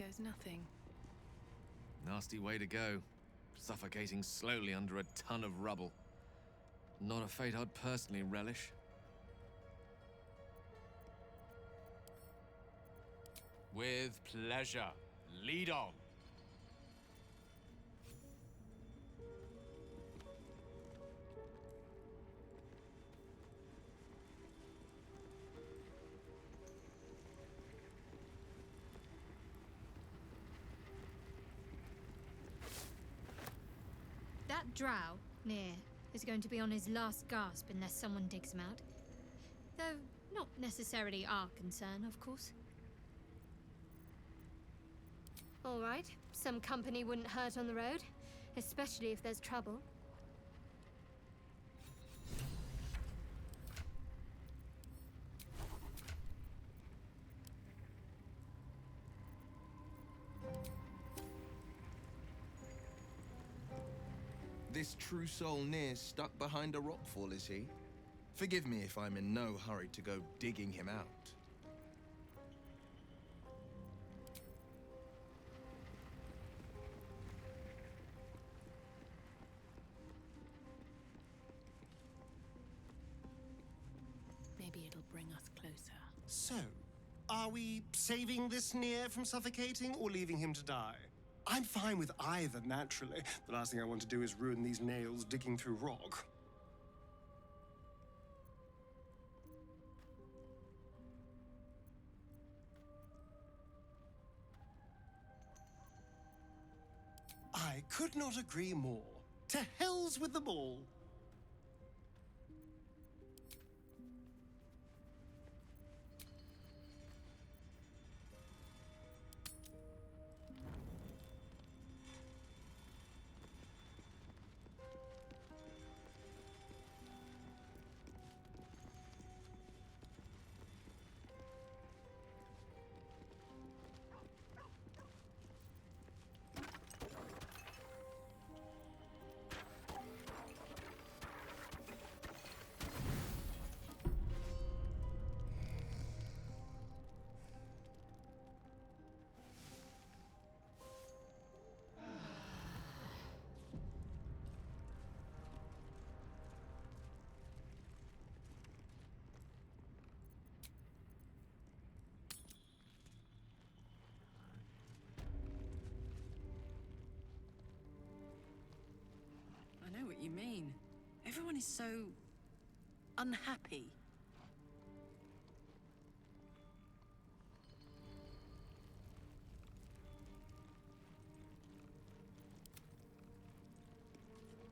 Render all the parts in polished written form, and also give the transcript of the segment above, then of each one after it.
goes nothing. Nasty way to go. Suffocating slowly under a ton of rubble. Not a fate I'd personally relish. With pleasure. Lead on. That drow, near, is going to be on his last gasp unless someone digs him out. Though, not necessarily our concern, of course. All right, some company wouldn't hurt on the road, especially if there's trouble. This true soul near stuck behind a rockfall, is he? Forgive me if I'm in no hurry to go digging him out. Maybe it'll bring us closer. So, are we saving this Nier from suffocating or leaving him to die? I'm fine with either, naturally. The last thing I want to do is ruin these nails digging through rock. I could not agree more. To hell's with them all. I know what you mean. Everyone is so unhappy.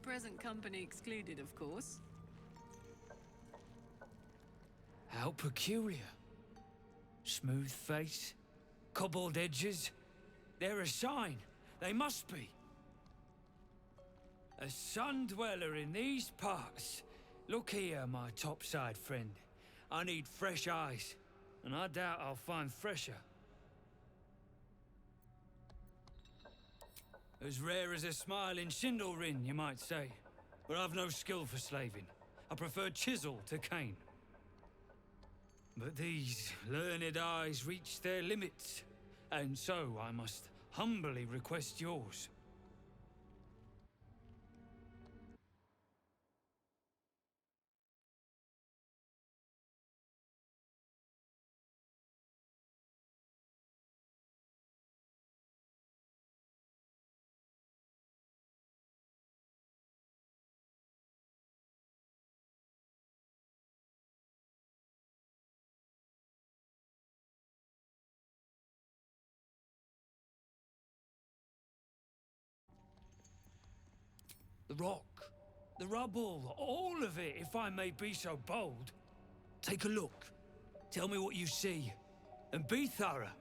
Present company excluded, of course. How peculiar. Smooth face, cobbled edges. They're a sign. They must be. A sun dweller in these parts. Look here, my topside friend. I need fresh eyes, and I doubt I'll find fresher. As rare as a smile in Sindelrin, you might say. But I've no skill for slaving. I prefer chisel to cane. But these learned eyes reach their limits, and so I must humbly request yours. The rock, the rubble, all of it, if I may be so bold. Take a look. Tell me what you see, and be thorough.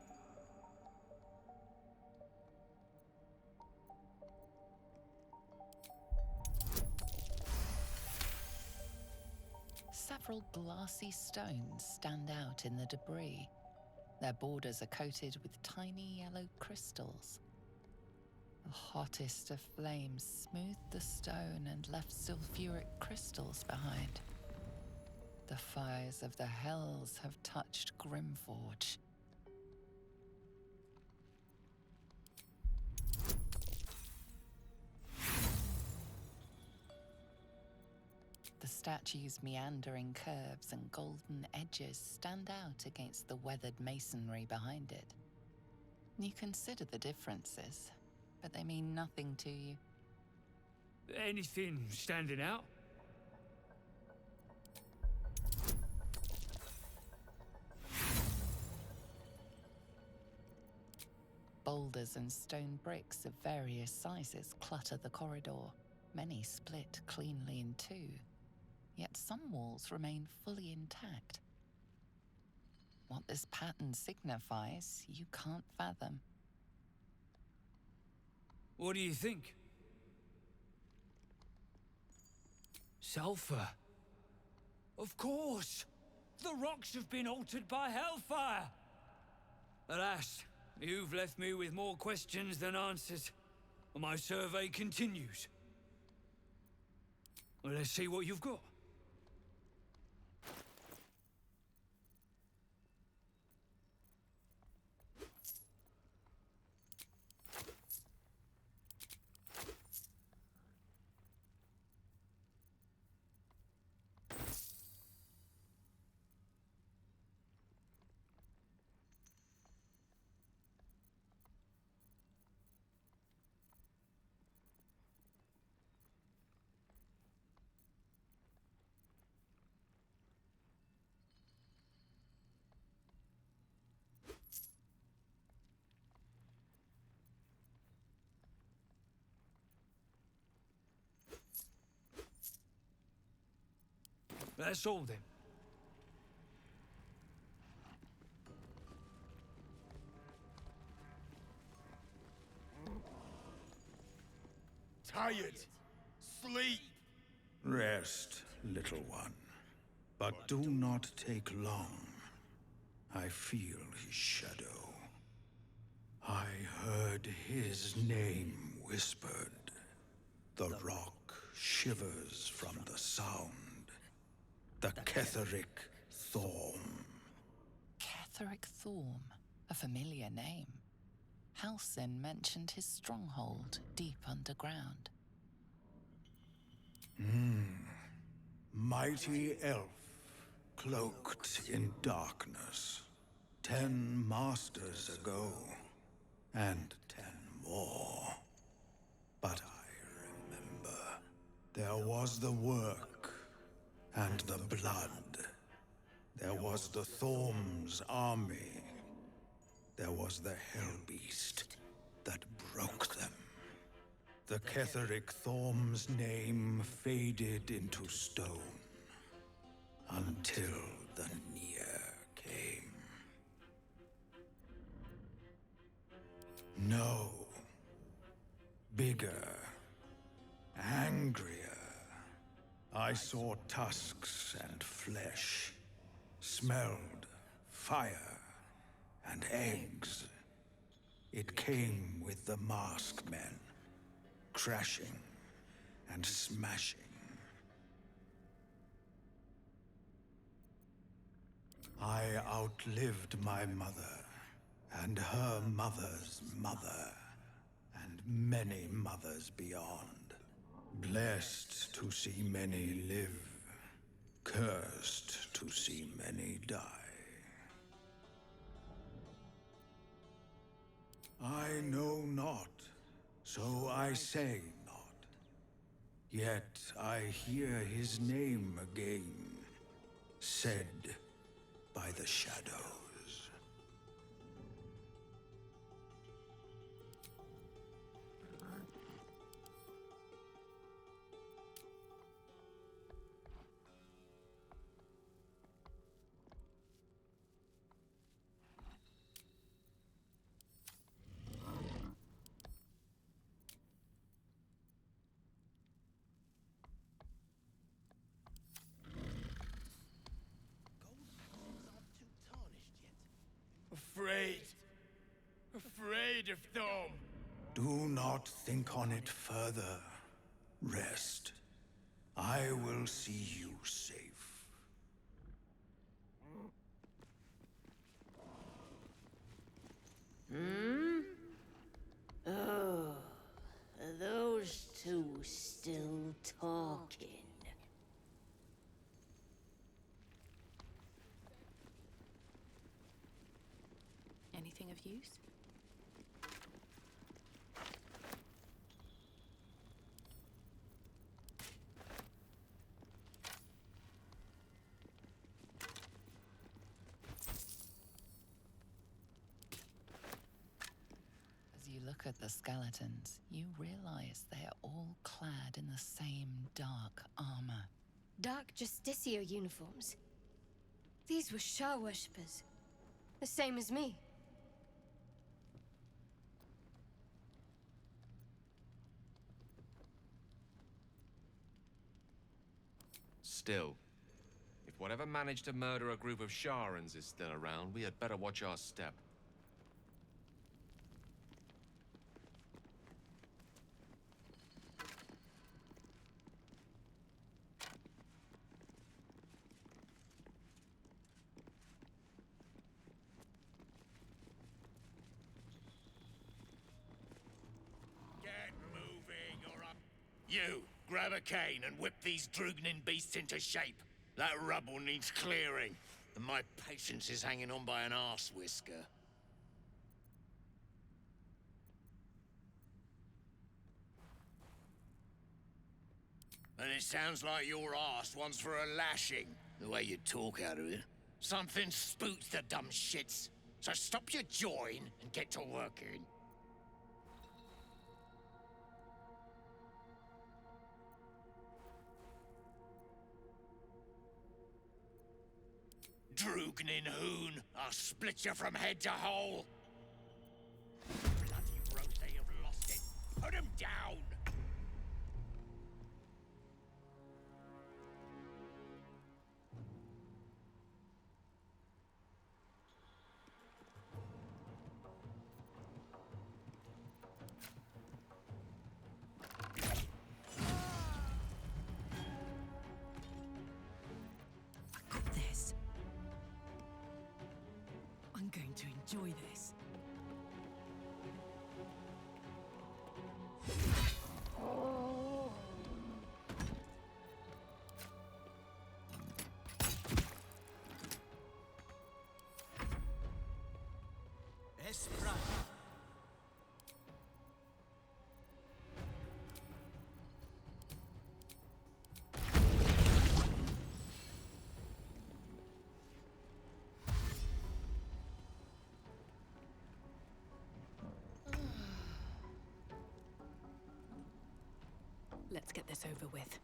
Several glassy stones stand out in the debris. Their borders are coated with tiny yellow crystals. The hottest of flames smoothed the stone and left sulfuric crystals behind. The fires of the hells have touched Grimforge. The statue's meandering curves and golden edges stand out against the weathered masonry behind it. You consider the differences, but they mean nothing to you. Anything standing out? Boulders and stone bricks of various sizes clutter the corridor, many split cleanly in two. Yet some walls remain fully intact. What this pattern signifies, you can't fathom. What do you think? Sulfur. Of course! The rocks have been altered by hellfire! Alas, you've left me with more questions than answers. My survey continues. Well, let's see what you've got. That's all then. Tired. Sleep. Rest, little one. But do not take long. I feel his shadow. I heard his name whispered. The rock shivers from the sound. The Ketheric Thorm. Ketheric Thorm, a familiar name. Halsin mentioned his stronghold deep underground. Mighty elf, cloaked in darkness. 10 masters ago, and 10 more. But I remember, there was the work, and the blood. There was the Thorm's army. There was the Hellbeast that broke them. The Ketheric Thorm's name faded into stone until the Near came. No. Bigger. Angrier. I saw tusks and flesh. Smelled fire and eggs. It came with the masked men. Crashing and smashing. I outlived my mother, and her mother's mother, and many mothers beyond. Blessed to see many live, cursed to see many die. I know not. So I say not. Yet I hear his name again, said by the shadows. Afraid of Thorm. Do not think on it further. Rest. I will see you safe. Oh, are those two still talking? of use. As you look at the skeletons, you realize they are all clad in the same dark armor. Dark Justicia uniforms. These were Shah worshippers. The same as me. Still, if whatever managed to murder a group of Sharans is still around, we had better watch our step. Get moving, or I'm... You, grab a cane and whip these Drugnin beasts into shape. That rubble needs clearing, and my patience is hanging on by an arse whisker. And it sounds like your arse wants for a lashing, the way you talk out of it. Something spooked the dumb shits. So stop your jawing and get to working. Drugnin Hoon, I'll split you from head to hole. Bloody road, they have lost it. Put him down! I got this. I'm going to enjoy this. Let's get this over with.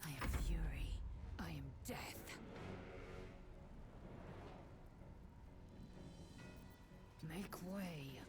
I am fury. I am death. Make way.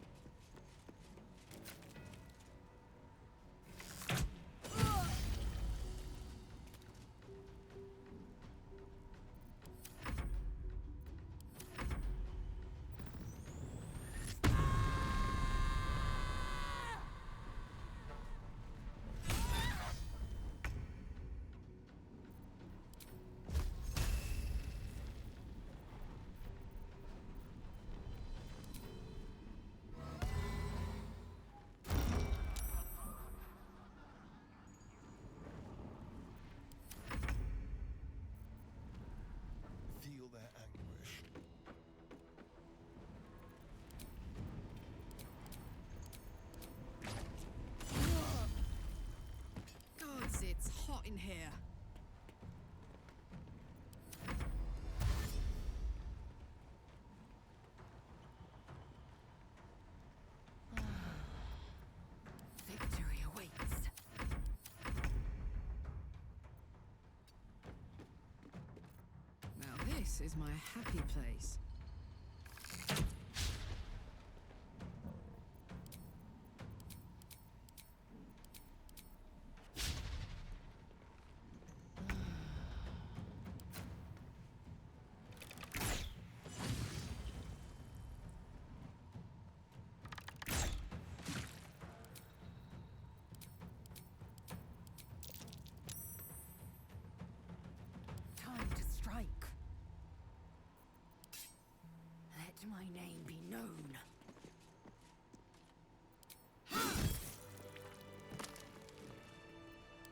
Feel their anguish. Gods, it's hot in here. Victory awaits. Now this is my happy place. Time to strike. Let my name be known.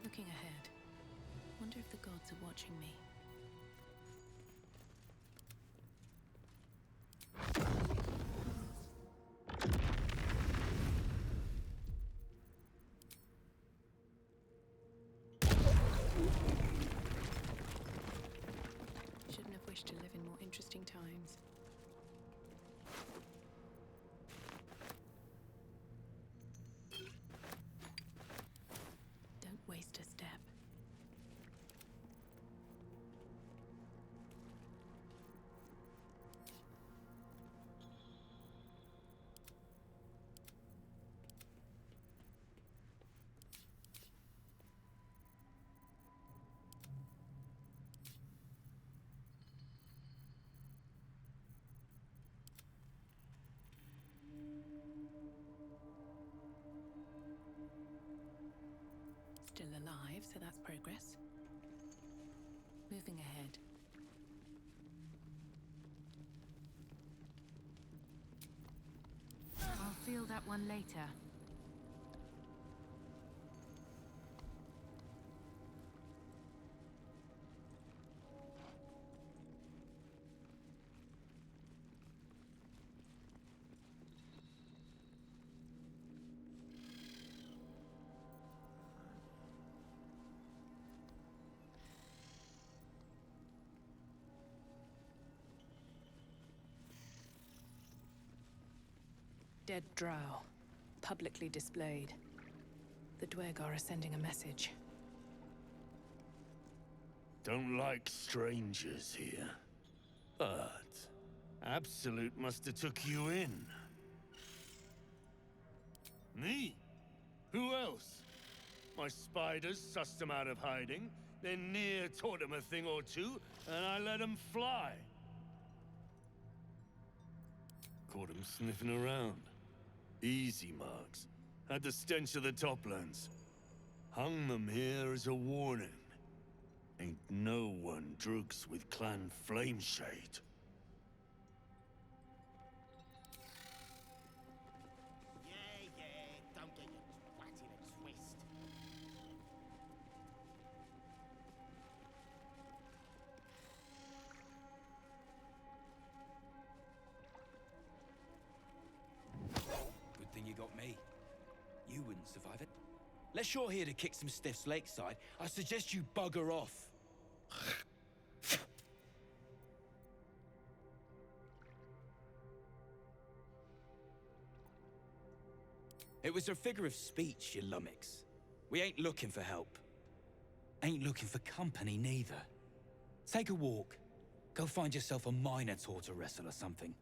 Looking ahead. gods are watching me. Shouldn't have wished to live in more interesting times. Don't waste a step. Still alive, so that's progress. Moving ahead. I'll feel that one later. Dead drow, publicly displayed. The Dwergar are sending a message. Don't like strangers here. But Absolute must have took you in. Me? Who else? My spiders sussed them out of hiding, then Nier taught them a thing or two, and I let them fly. Caught them sniffing around. Easy marks. Had the stench of the Toplands. Hung them here as a warning. Ain't no one drugs with Clan Flameshade. Don't get your twat in a twist. Good thing you got me. You wouldn't survive it. Unless you're here to kick some stiffs lakeside, I suggest you bugger off. It was her figure of speech, you lummox. We ain't looking for help. Ain't looking for company, neither. Take a walk. Go find yourself a minotaur to wrestle or something.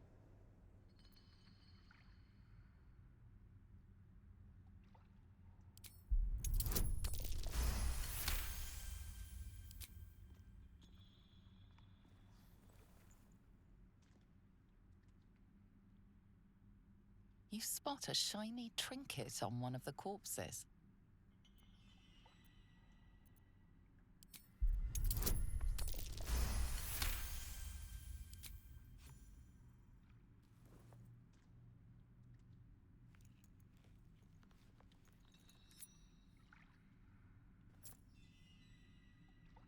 You spot a shiny trinket on one of the corpses.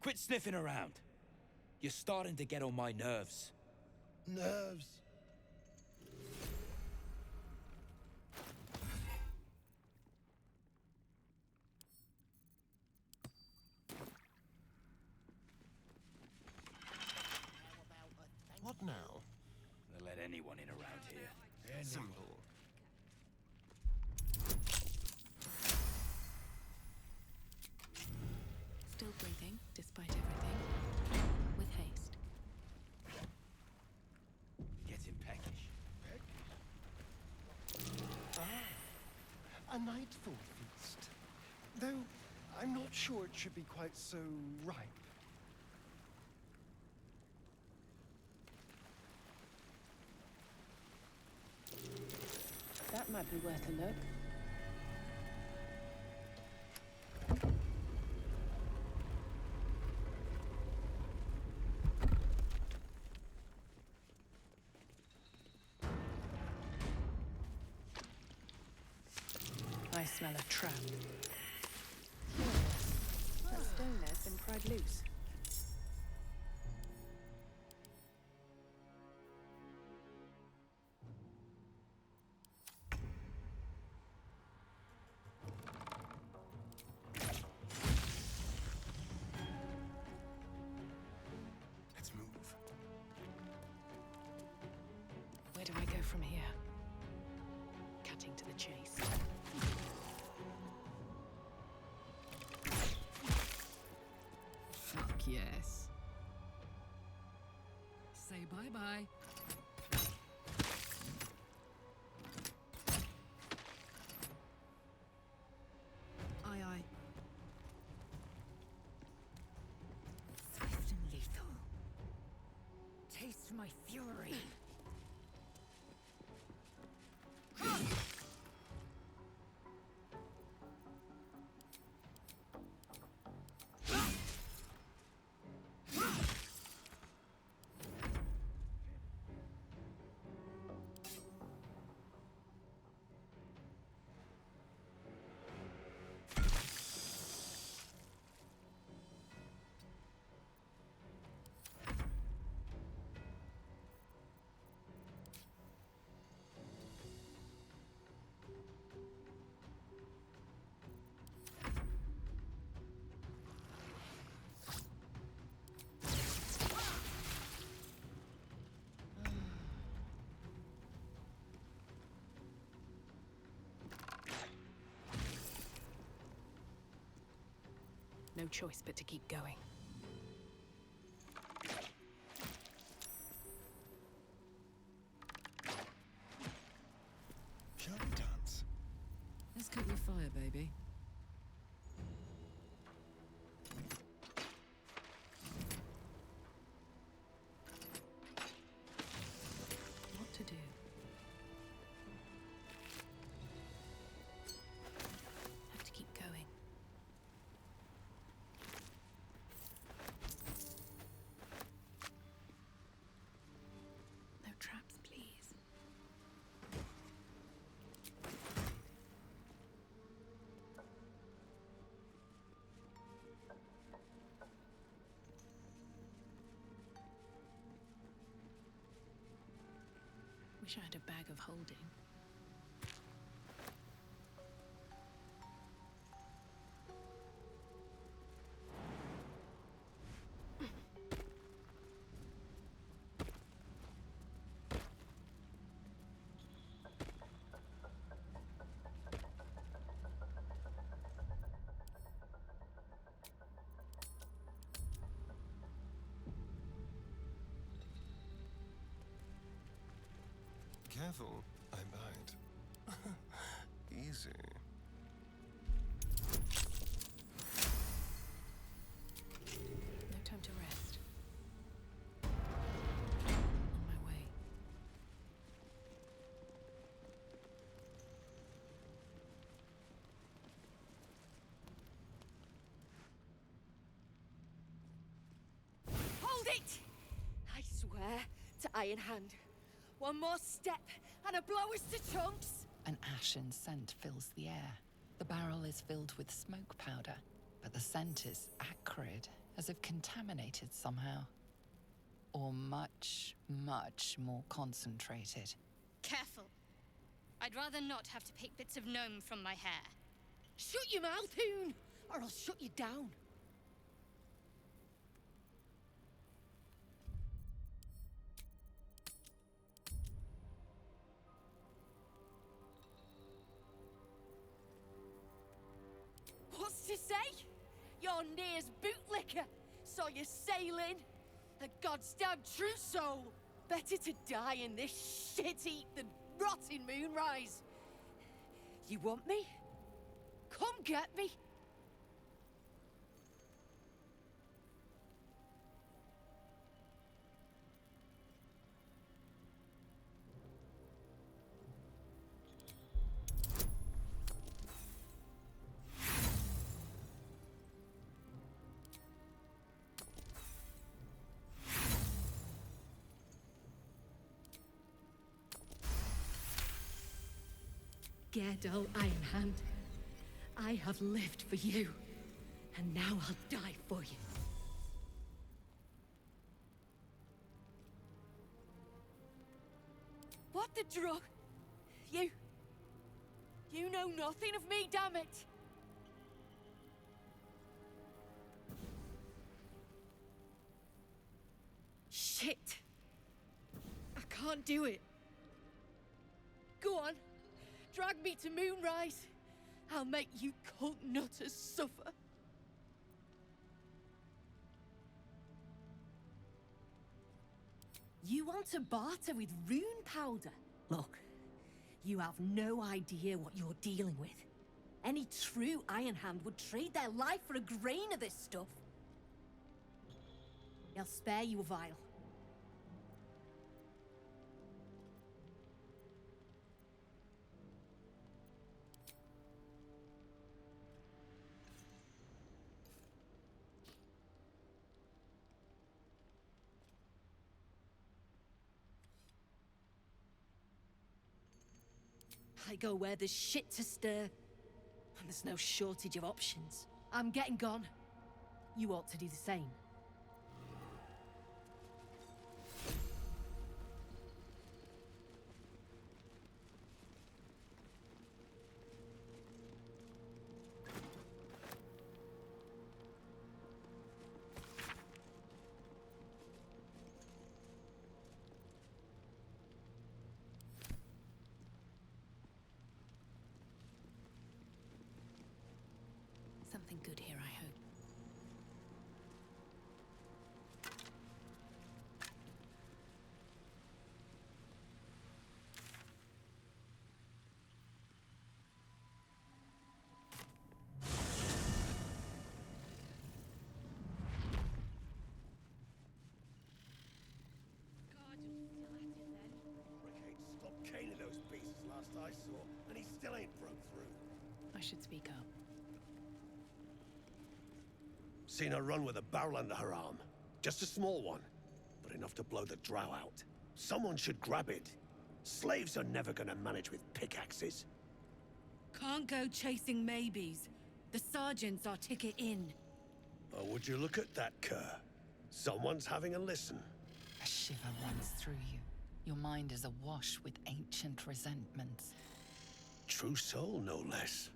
Quit sniffing around. You're starting to get on my nerves. Nerves? What now? They'll let anyone in around here. Simple. Still breathing, despite everything. With haste. Getting peckish. A nightfall feast. Though, I'm not sure it should be quite so ripe. That might be worth a look. I smell a trap. Curious. That stone there's been pried loose. cutting to the chase. Fuck yes. Say bye-bye. Aye, aye. Swift and lethal. Taste my fury. No choice but to keep going. Shall we dance? Let's cook with fire, baby. What to do? Have to keep going. No traps, please. Wish I had a bag of holding. Careful, I bite. Easy. No time to rest. On my way. Hold it! I swear to Iron Hand. One more step, and I blow us to chunks! An ashen scent fills the air. The barrel is filled with smoke powder, but the scent is acrid, as if contaminated somehow. Or much, much more concentrated. Careful. I'd rather not have to pick bits of gnome from my hair. Shut your mouth, Hoon, or I'll shut you down. What's to say? Your near's bootlicker. Saw you sailing. A god's damn true soul. Better to die in this shit heap than rot in Moonrise. You want me? Come get me. Gerdo Iron Hand, I have lived for you, and now I'll die for you. What the drug? You know nothing of me, damn it! Shit! I can't do it. Go on. drag me to Moonrise. I'll make you cult nutters suffer. You want to barter with rune powder? Look, you have no idea what you're dealing with. Any true Iron Hand would trade their life for a grain of this stuff. I'll spare you a vial. I go where there's shit to stir, and there's no shortage of options. I'm getting gone. You ought to do the same. Something good here, I hope. Stopped caning those beasts last I saw, and he still ain't broke through. I should speak up. Seen her run with a barrel under her arm. Just a small one, but enough to blow the drow out. Someone should grab it. Slaves are never gonna manage with pickaxes. Can't go chasing maybes. The sergeant's our ticket in. Oh, would you look at that, Kerr? Someone's having a listen. A shiver runs through you. Your mind is awash with ancient resentments. True soul, no less.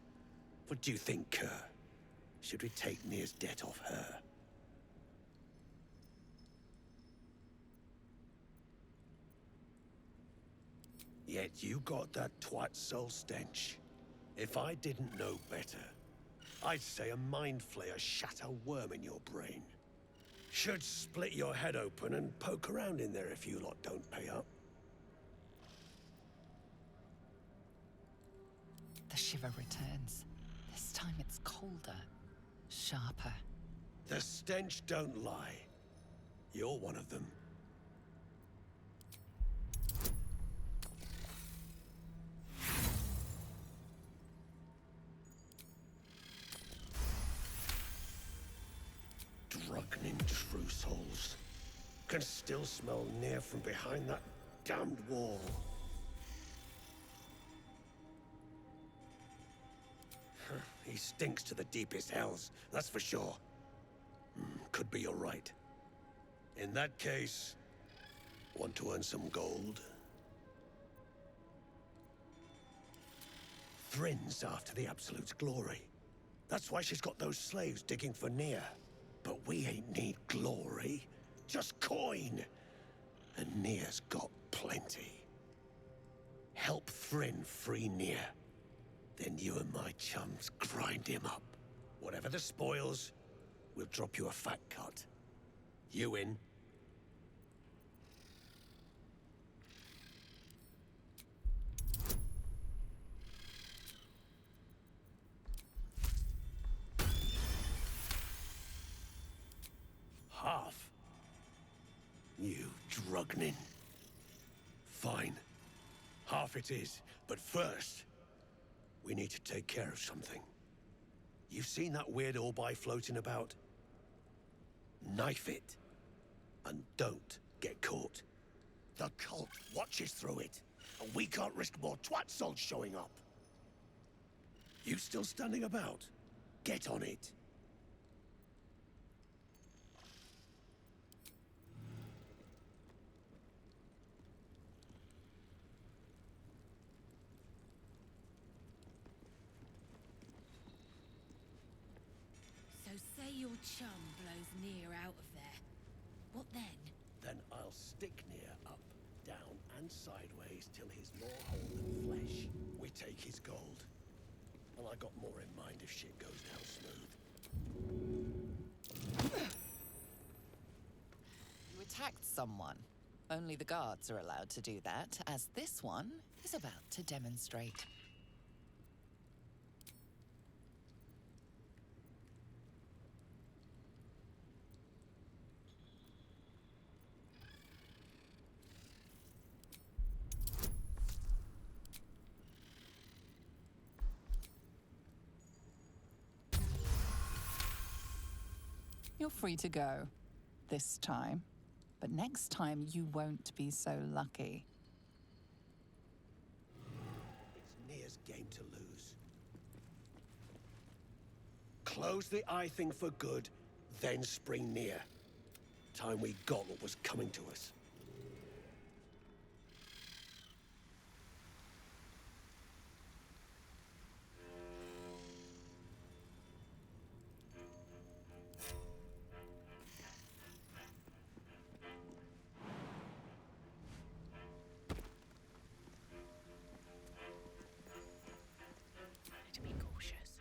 What do you think, Kerr? Should we take Nir's debt off her? Yet you got that twat soul stench. If I didn't know better, I'd say a mind flayer shat a worm in your brain. Should split your head open and poke around in there if you lot don't pay up. The shiver returns. This time it's colder, sharper. The stench don't lie. You're one of them. Drugnin true souls. Can still smell Nir from behind that damned wall. He stinks to the deepest hells, that's for sure. Could be you're right. In that case, want to earn some gold? Thrin's after the Absolute's glory. That's why she's got those slaves digging for Nir. But we ain't need glory, just coin. And Nir's got plenty. Help Thryn free Nir. Then you and my chums grind him up. Whatever the spoils, we'll drop you a fat cut. You in? Half? You drugnin. Fine. Half it is, but first, we need to take care of something. You've seen that weird orbi floating about? Knife it. And don't get caught. The cult watches through it, and we can't risk more twat souls showing up. You still standing about? Get on it. So say your chum blows Nir out of there. What then? Then I'll stick Nir up, down, and sideways till he's more whole than flesh. We take his I got more in mind if shit goes down smooth. You attacked someone. Only the guards are allowed to do that, as this one is about to demonstrate. You're free to go. This time. But next time you won't be so lucky. It's Nir's game to lose. Close the eye thing for good, then spring Nir. Time we got what was coming to us. To be cautious.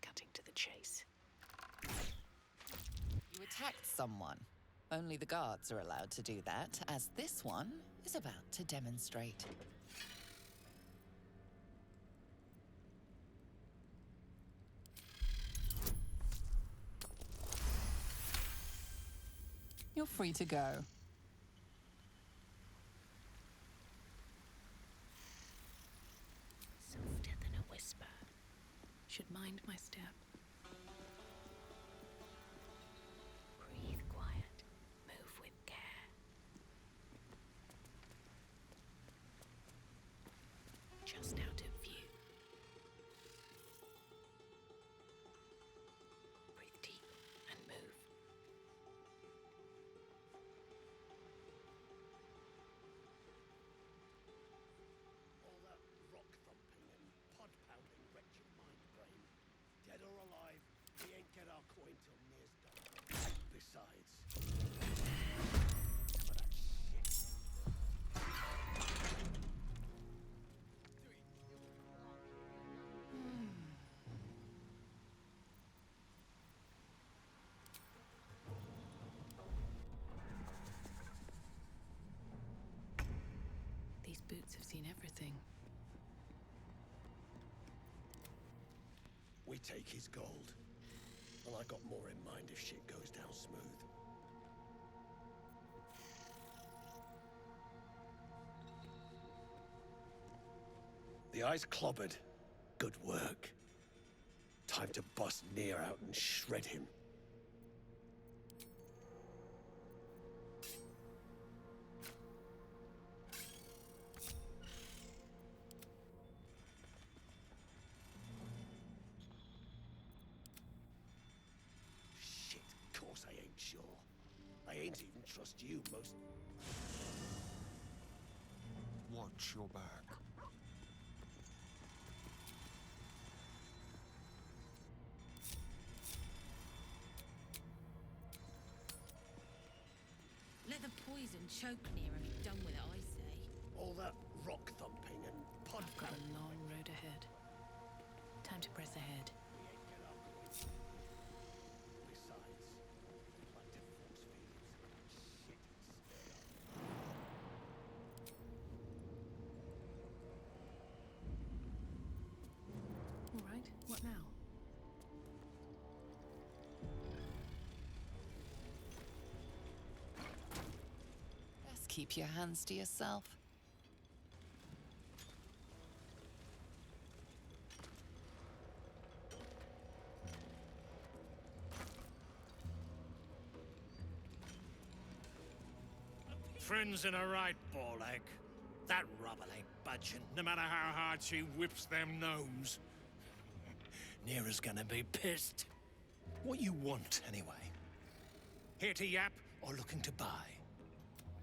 Cutting to the chase. You attacked someone. Only the guards are allowed to do that, as this one is about to demonstrate. You're free to go. Softer than a whisper. Should mind my step. Breathe quiet. Move with care. Just out of view. Breathe deep and move. All that rock thumping and pod pounding wrecked your mind, brain. Dead or alive, we ain't get our coin till Nir's done. Besides, some of that shit. These boots have seen everything. We take his gold. And I got more in mind if shit goes down smooth. The eye's clobbered. Good work. Time to bust Nir out and shred him. Shit, course I ain't sure. I ain't even trust you most. Watch your back. Let the poison choke Nir and be done with it, I say. All that rock thumping and pod I've got a long road ahead. Time to press ahead. Besides, like to force feed shit All right, what now? Best keep your hands to yourself. Friends in a right, Ball-egg. That rubble ain't budging, no matter how hard she whips them gnomes. Nira's gonna be pissed. What you want, anyway? Here to yap or looking to buy?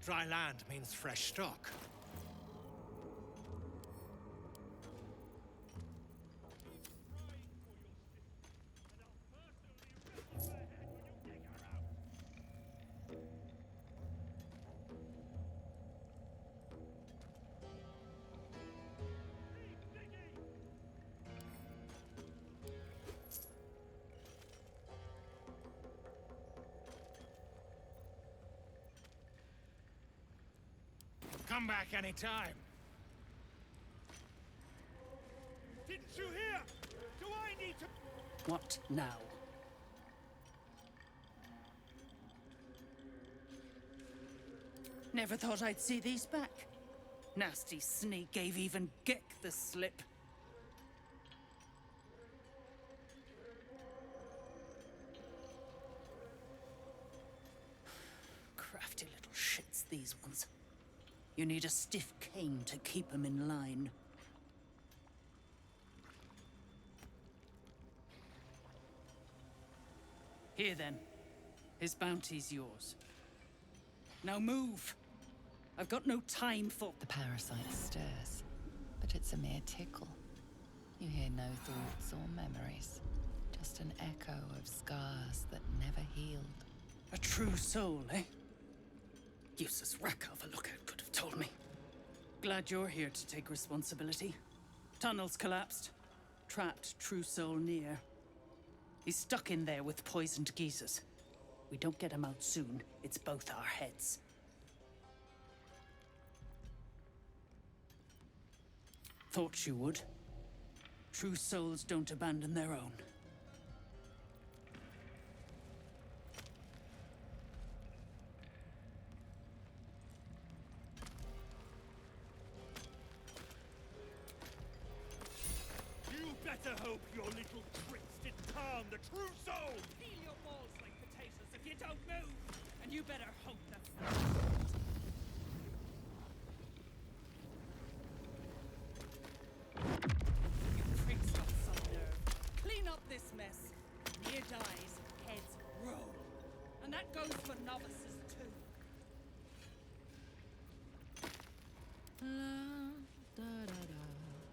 Dry land means fresh stock. come back any time. Didn't you hear? Do I need to... What now? Never thought I'd see these back. Nasty sneak gave even Gek the slip. Crafty little shits, these ones. You need a stiff cane to keep them in line. Here then. His bounty's yours. Now move! I've got no time for... The parasite stirs, but it's a mere tickle. You hear no thoughts or memories, just an echo of scars that never healed. A true soul, eh? Useless wreck of a lookout could have told me. Glad you're here to take responsibility. Tunnel's collapsed. Trapped true soul near. He's stuck in there with poisoned geezers. We don't get him out soon, it's both our heads. Thought you would. True souls don't abandon their own. You better hope your little tricks didn't harm the true soul! Peel your balls like potatoes if you don't move! And you better hope that's... You pricks got some nerve. Clean up this mess. Near dies, heads roll. And that goes for novices too.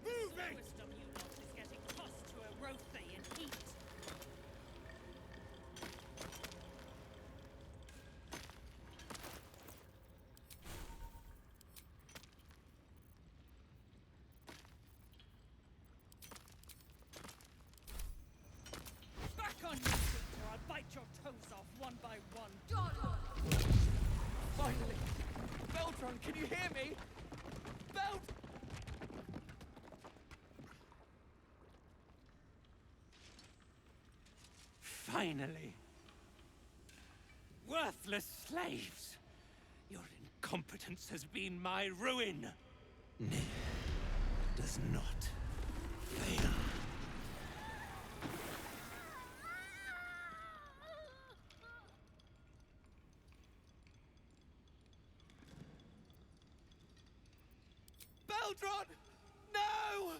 Moving! Wisdom you lot is getting tossed to a rothe in heat. Back on your feet or I'll bite your toes off one by one. Finally! Baldur, can you hear me? Baldur! Finally! Worthless slaves! Your incompetence has been my ruin! Does not fail. Baldur! No!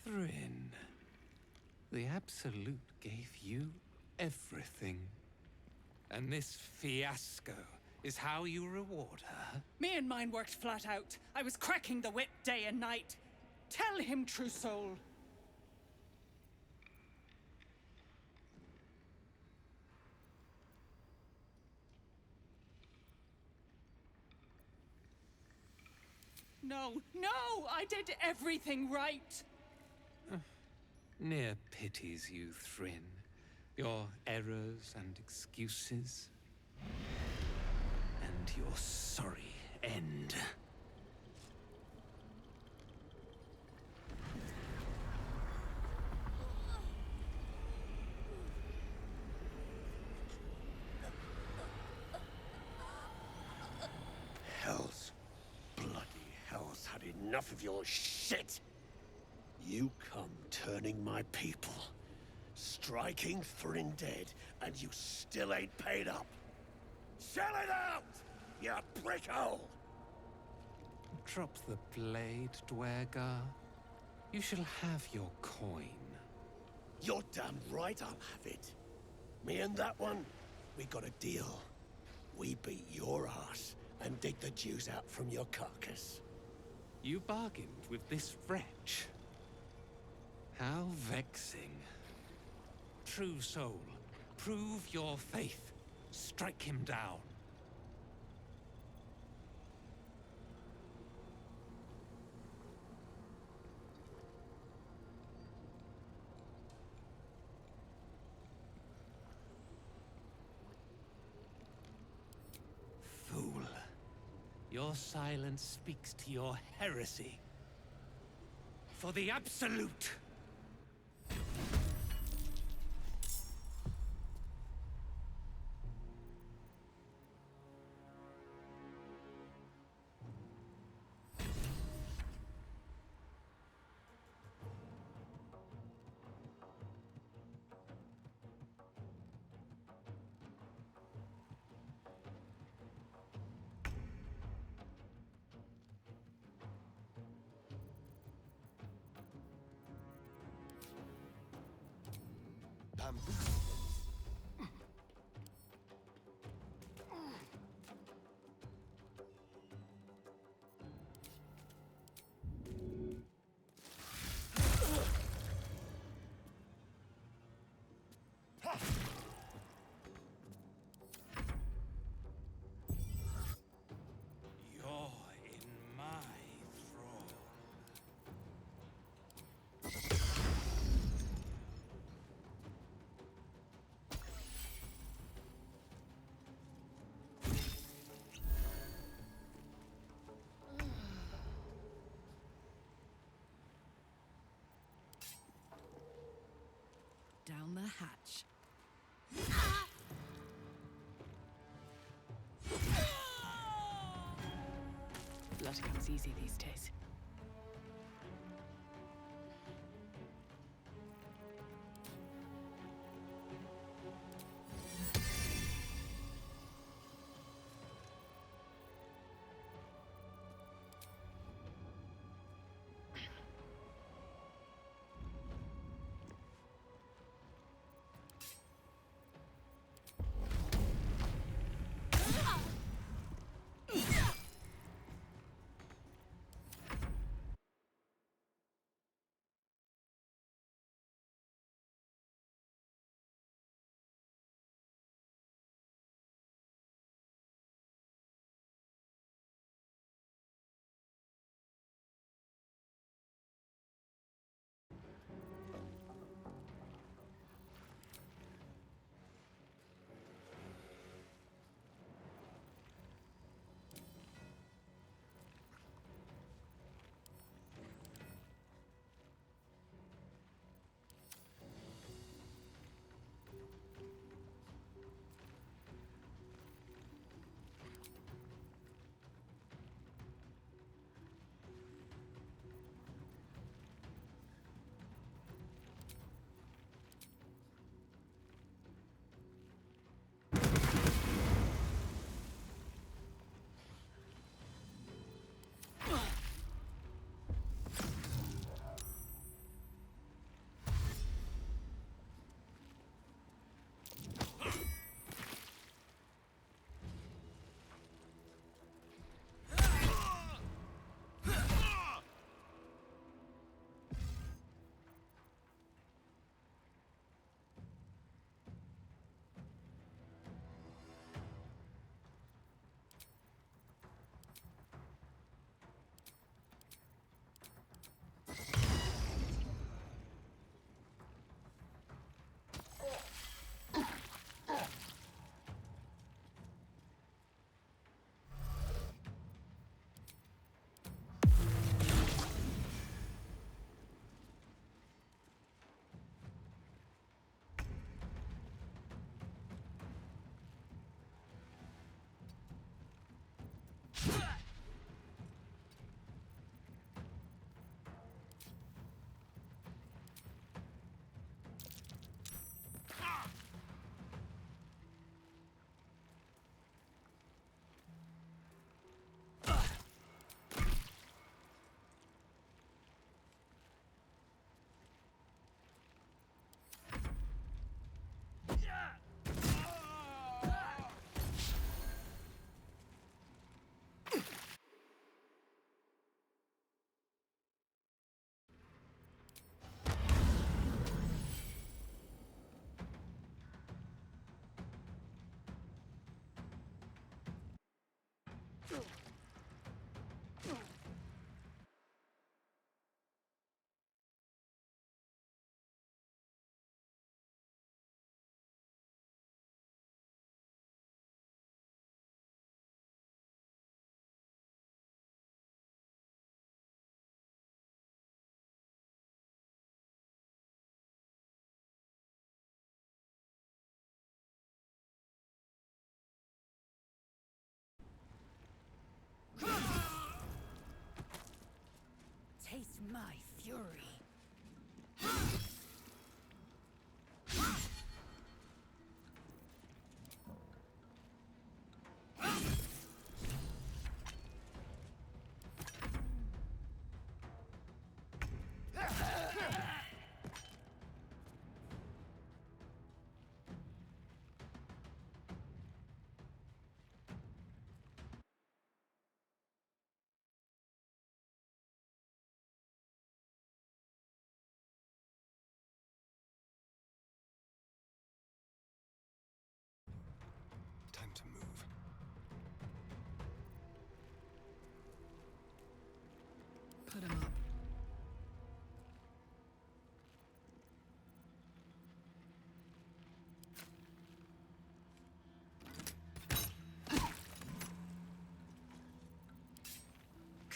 Thrin, the Absolute gave you everything. And this fiasco is how you reward her? Me and mine worked flat out. I was cracking the whip day and night. Tell him, true soul. No, no! I did everything right! Near pities you, Thrin. Your errors and excuses. And your sorry end. Hell's bloody hell's had enough of your shit! You come turning my people, striking Thrin dead, and you still ain't paid up. Shell it out, you prickhole! Drop the blade, Dwergar. You shall have your coin. You're damn right I'll have it. Me and that one, we got a deal. We beat your ass and dig the Jews out from your carcass. You bargained with this wretch. How vexing. True soul, prove your faith. Strike him down. Your silence speaks to your heresy. For the Absolute! You're in my thrall. Down the hatch. Blood comes easy these days.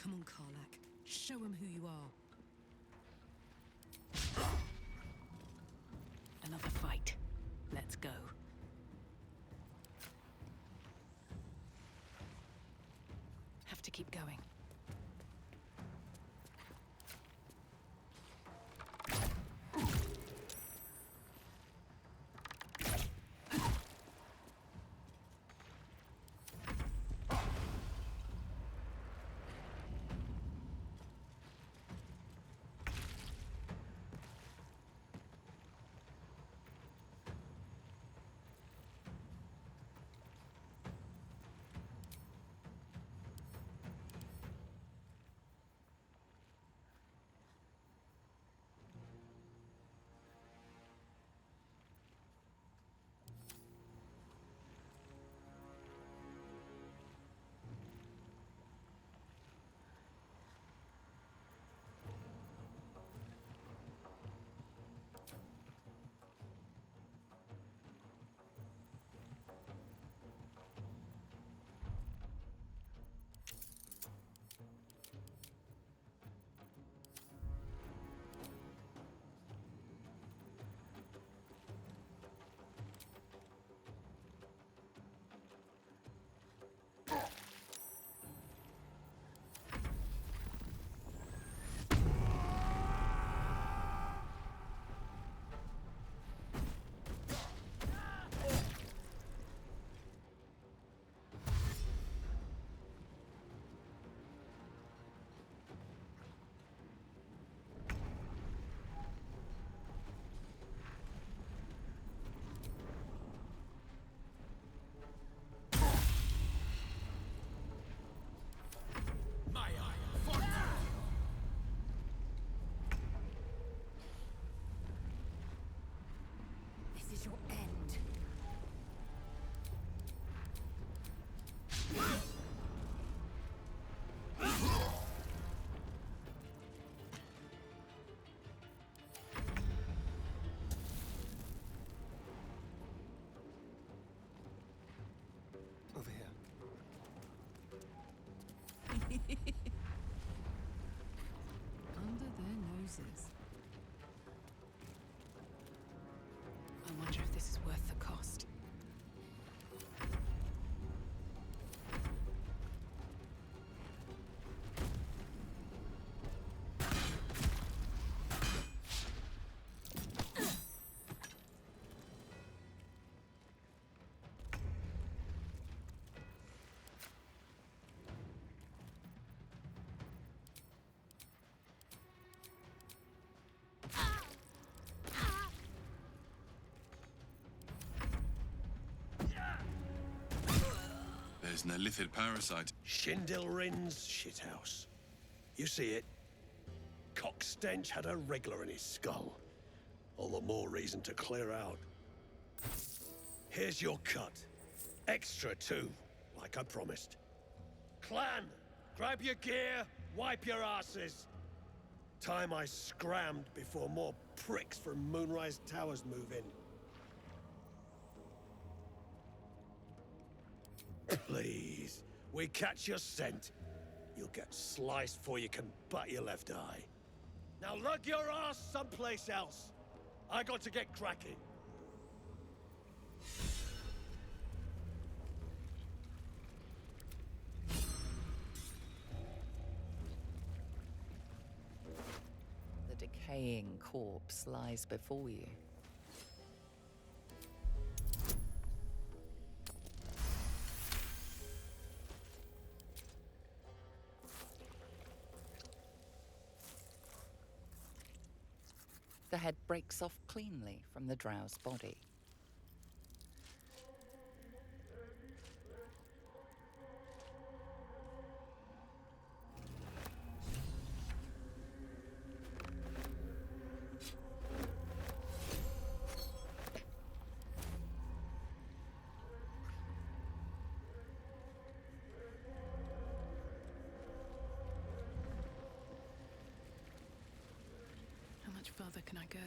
Come on, Karlak. Show him who you are. Another fight. Let's go. Have to keep going. This is your end. Over here. Under their noses. I wonder if this is worth the cost. There's an illithid parasite. Shindilrin's shithouse. You see it? Cockstench had a wriggler in his skull. All the more reason to clear out. Here's your cut. Extra too, like I promised. Clan, grab your gear, wipe your asses. Time I scrammed before more pricks from Moonrise Towers move in. Please, we catch your scent. You'll get sliced before you can butt your left eye. Now lug your ass someplace else. I got to get cracking. The decaying corpse lies before you. The head breaks off cleanly from the drow's body. How much further can I go?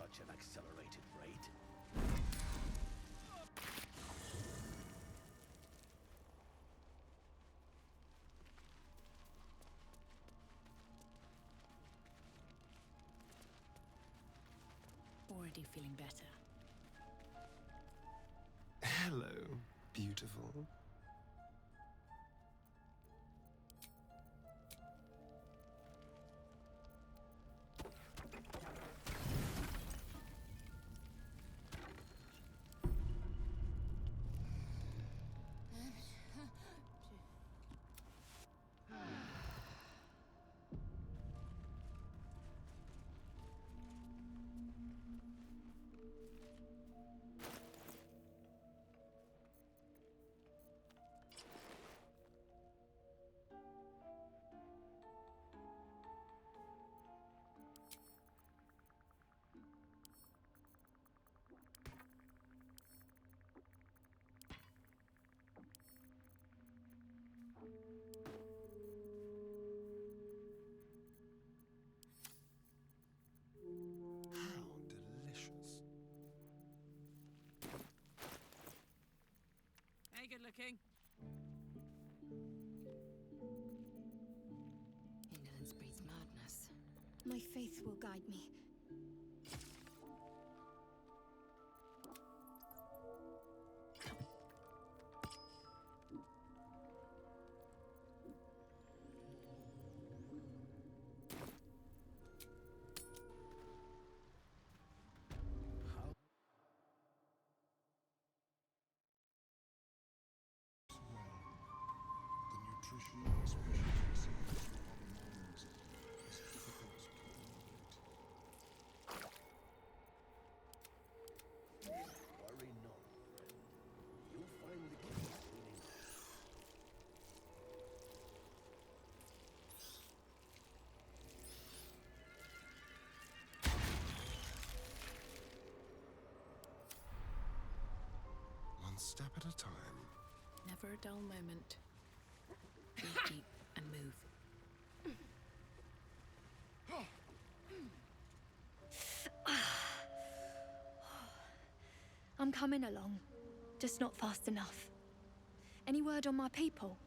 such an accelerated rate. Already feeling better. Hello, beautiful. Hey, good looking. Indolence breeds madness. My faith will guide me. Worry not, friend. You'll find the key cleaning. One step at a time. Never a dull moment. Breathe deep and move. I'm coming along, just not fast enough. Any word on my people?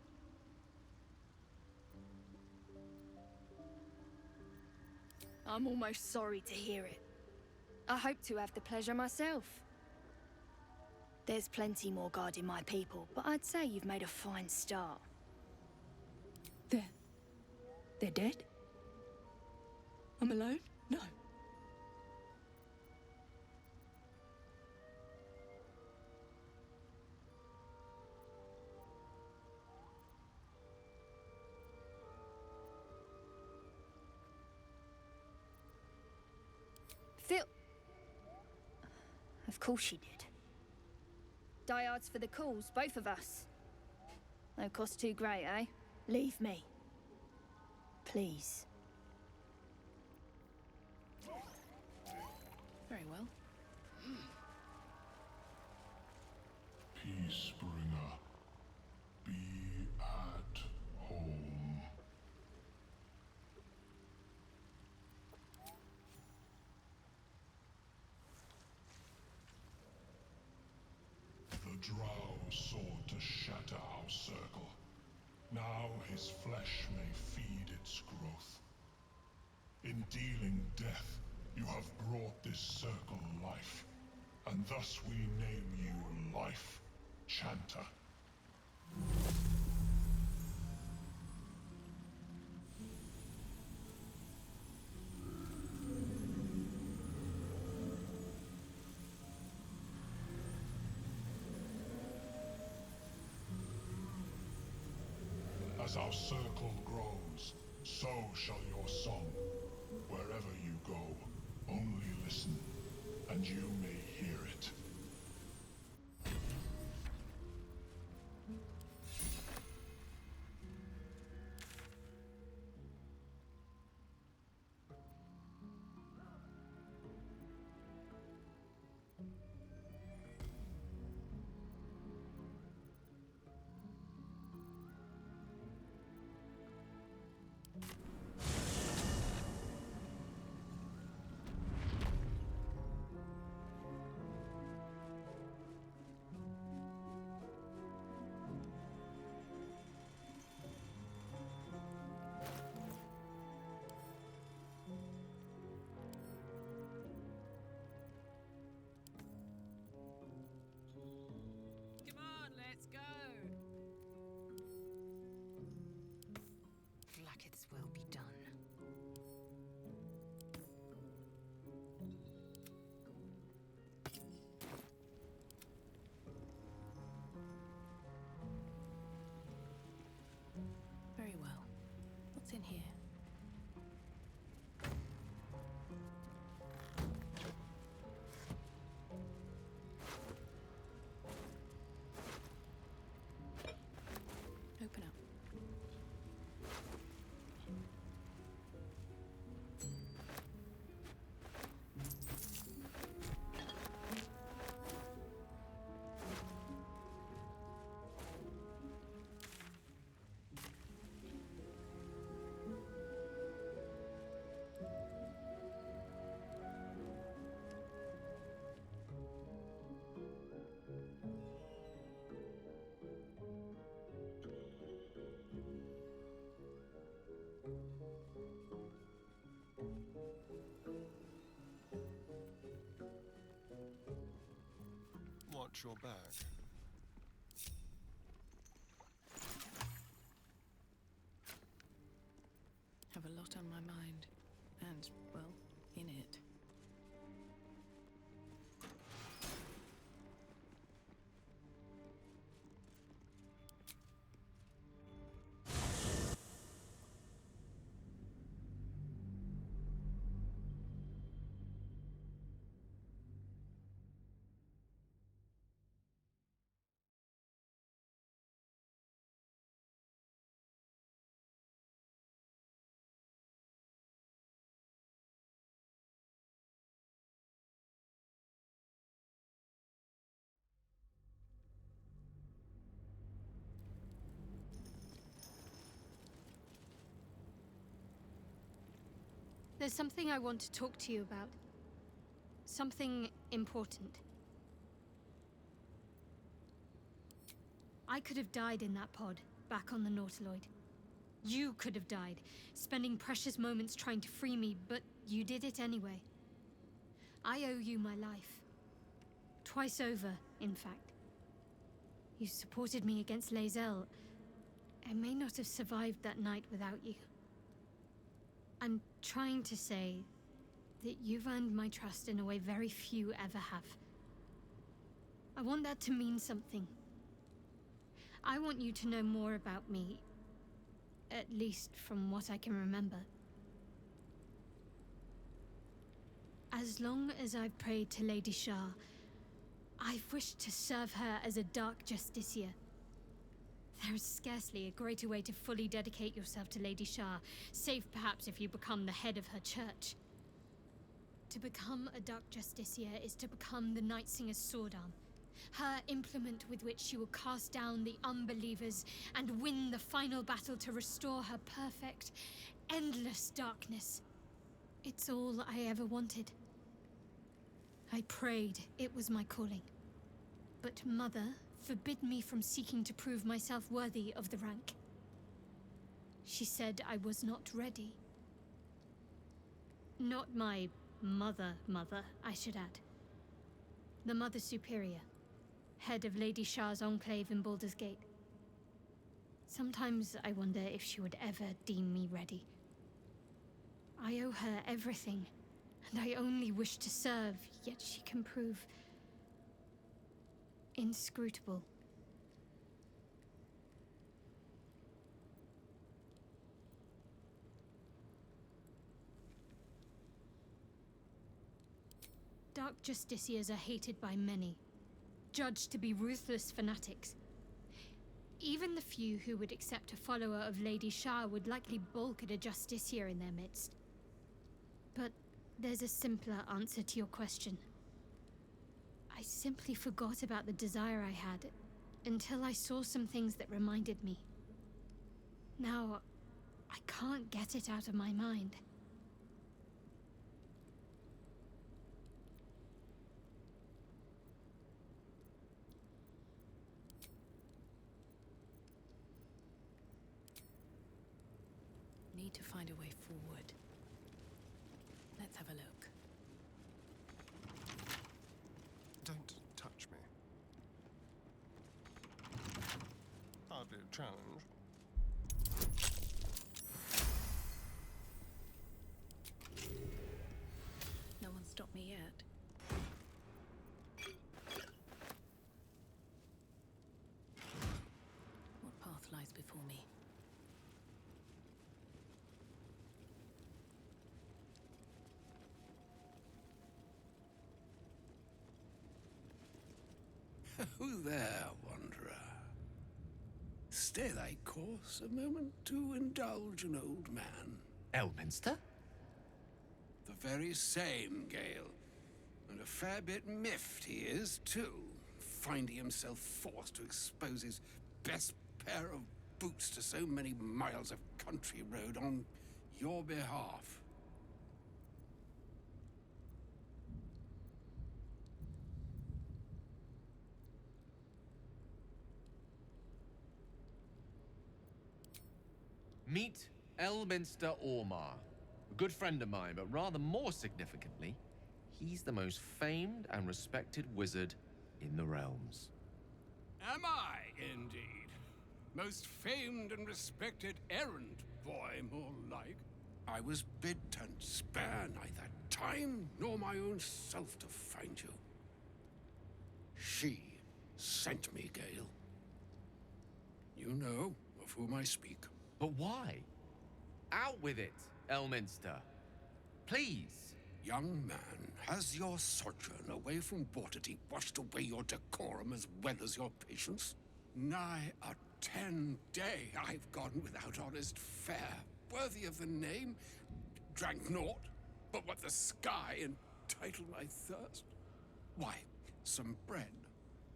I'm almost sorry to hear it. I hope to have the pleasure myself. There's plenty more guarding my people, but I'd say you've made a fine start. They're dead? I'm alone? No. Phil... Of course she did. Diehards for the cause, both of us. No cost too great, eh? Leave me. Please. Very well. Peacebringer, be at home. The Drow sought to shatter our circle. Now his flesh may feed its growth. In dealing death, you have brought this circle life, and thus we name you Life Chanter. As our circle grows, so shall your song. Wherever you go, only listen, and you may hear it. jackets will be done. Very well. What's in here? Open up. Watch your back. Have a lot on my mind. And, well, in it. There's something I want to talk to you about. Something important. I could have died in that pod, back on the Nautiloid. You could have died, spending precious moments trying to free me, but you did it anyway. I owe you my life. Twice over, in fact. You supported me against Lae'zel. I may not have survived that night without you. I'm trying to say that you've earned my trust in a way very few ever have. I want that to mean something. I want you to know more about me, at least from what I can remember. As long as I've prayed to Lady Shar, I've wished to serve her as a Dark Justiciar. There is scarcely a greater way to fully dedicate yourself to Lady Shar, save perhaps if you become the head of her church. To become a Dark Justiciar is to become the Night Singer's sword arm, her implement with which she will cast down the unbelievers and win the final battle to restore her perfect, endless darkness. It's all I ever wanted. I prayed it was my calling. But Mother forbid me from seeking to prove myself worthy of the rank. She said I was not ready. Not my mother, I should add. The Mother Superior, head of Lady Shar's enclave in Baldur's Gate. Sometimes I wonder if she would ever deem me ready. I owe her everything, and I only wish to serve, yet she can prove inscrutable. Dark Justiciars are hated by many, judged to be ruthless fanatics. Even the few who would accept a follower of Lady Shar would likely balk at a Justiciar in their midst. But there's a simpler answer to your question. I simply forgot about the desire I had until I saw some things that reminded me. Now, I can't get it out of my mind. Need to find a way forward. Let's have a look. Don't touch me. Hardly a challenge. yet. What path lies before me? Who there, wanderer? Stay thy course a moment to indulge an old man. Elminster? The very same, Gale. And a fair bit miffed he is, too, finding himself forced to expose his best pair of boots to so many miles of country road on your behalf. Meet Elminster Ormar. A good friend of mine, but rather more significantly, he's the most famed and respected wizard in the realms. Am I, indeed? Most famed and respected errand boy, more like. I was bid to spare neither time nor my own self to find you. She sent me, Gale. You know of whom I speak. But why? Out with it, Elminster. Please. Young man, has your sojourn away from Waterdeep washed away your decorum as well as your patience? Nigh a 10-day I've gone without honest fare, worthy of the name. Drank naught, but what the sky entitled my thirst. Why, some bread,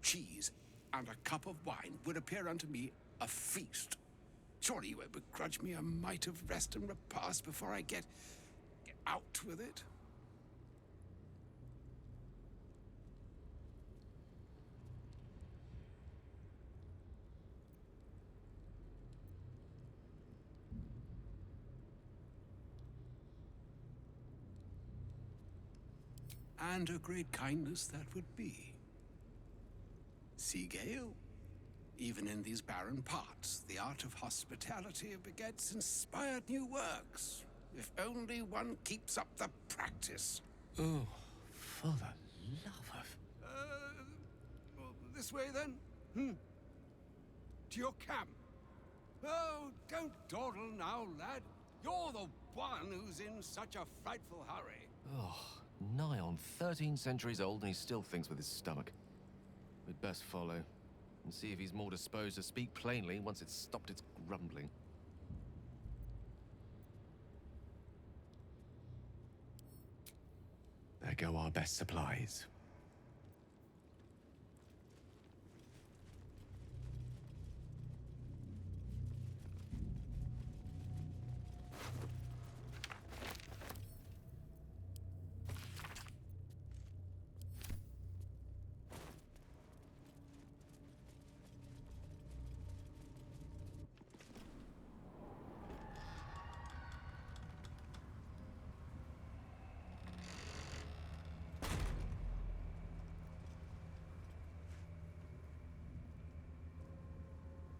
cheese, and a cup of wine would appear unto me a feast. Surely you won't begrudge me a mite of rest and repast before I get out with it? And a great kindness that would be. See, Gale? Even in these barren parts, the art of hospitality begets inspired new works. If only one keeps up the practice. Oh, for the love of... This way then? To your camp. Oh, don't dawdle now, lad. You're the one who's in such a frightful hurry. Oh, nigh on 13 centuries old and he still thinks with his stomach. We'd best follow. And see if he's more disposed to speak plainly once it's stopped its grumbling. There go our best supplies.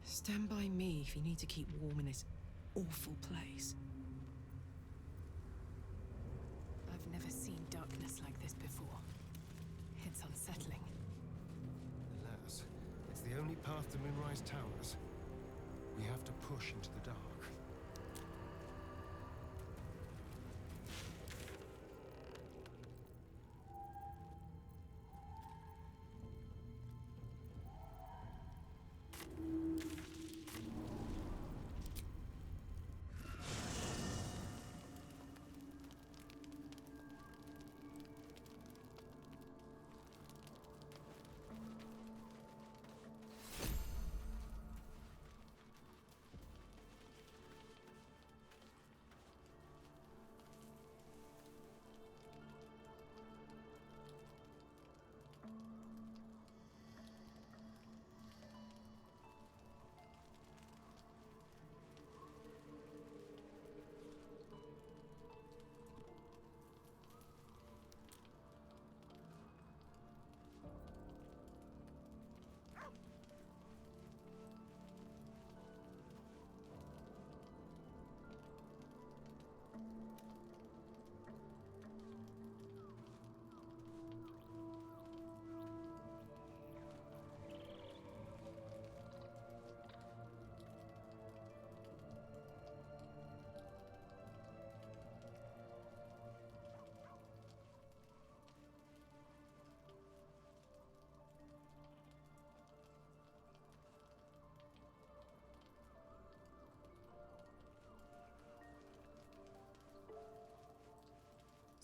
Stand by me if you need to keep warm in this awful place. I've never seen darkness like this before. It's unsettling. Alas, it's the only path to Moonrise Towers. We have to push into the dark.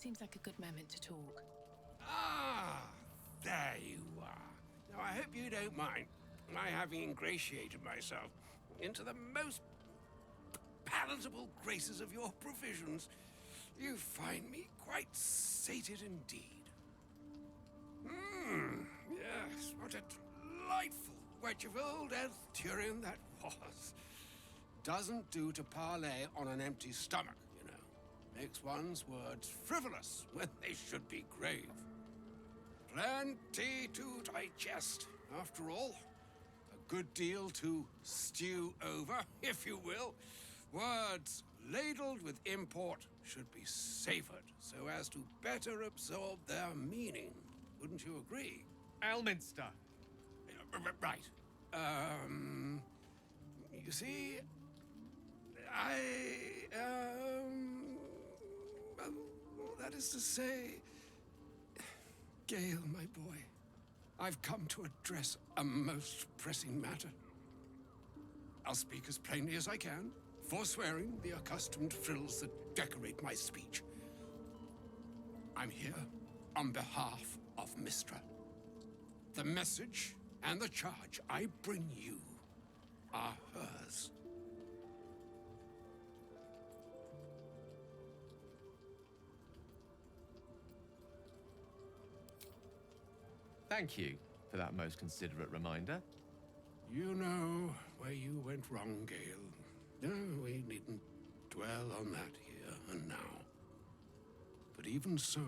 seems like a good moment to talk. Ah, there you are. Now, I hope you don't mind my having ingratiated myself into the most palatable graces of your provisions. You find me quite sated indeed. Yes, what a delightful wedge of old Elthurian that was. Doesn't do to parley on an empty stomach, you know. Makes one's words frivolous when they should be grave. Plenty to digest, after all. A good deal to stew over, if you will. Words ladled with import should be savored so as to better absorb their meaning. Wouldn't you agree? Elminster. Right. You see, that is to say, Gale, my boy, I've come to address a most pressing matter. I'll speak as plainly as I can, forswearing the accustomed frills that decorate my speech. I'm here on behalf of Mistra. The message and the charge I bring you are hers. Thank you for that most considerate reminder. You know where you went wrong, Gale. No, we needn't dwell on that here and now. But even so,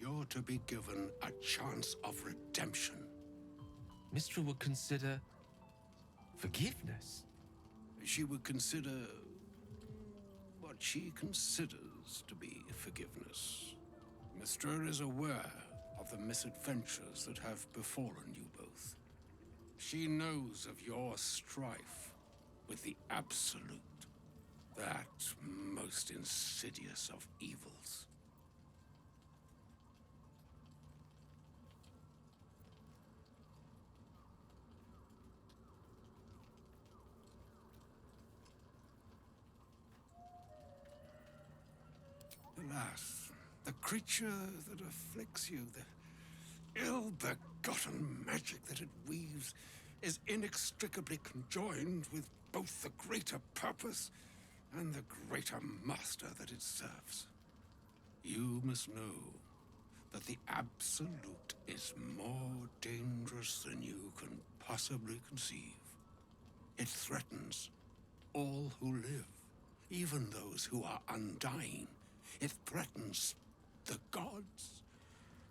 you're to be given a chance of redemption. Mistra would consider forgiveness. She would consider what she considers to be forgiveness. Mistra is aware of the misadventures that have befallen you both. She knows of your strife with the Absolute, that most insidious of evils. Alas, the creature that afflicts you, the ill-begotten magic that it weaves, is inextricably conjoined with both the greater purpose and the greater master that it serves. You must know that the Absolute is more dangerous than you can possibly conceive. It threatens all who live, even those who are undying. It threatens the gods,